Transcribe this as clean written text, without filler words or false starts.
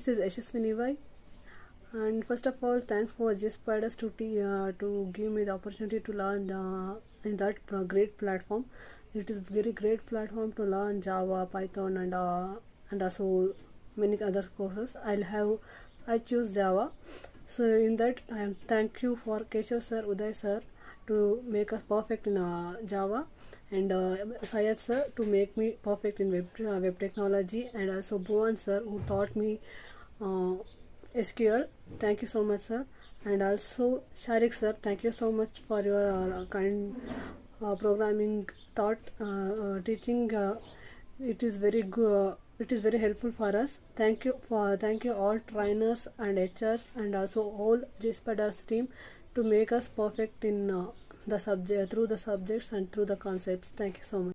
This is Yashaswini, and first of all, thanks for Jspiders to give me the opportunity to learn in that great platform. It is very great platform to learn Java, Python, and also many other courses. I choose Java. So in that, I thank you for Keshav sir, Uday sir to make us perfect in Java, and Sayed sir to make me perfect in web technology, and also Bhuvan sir who taught me SQL. Thank you so much, sir. And also Sharik sir, thank you so much for your kind programming thought teaching. It is very good. It is very helpful for us. Thank you all trainers and HRs and also all Jspiders team to make us perfect in the subject through the subjects and through the concepts. Thank you so much.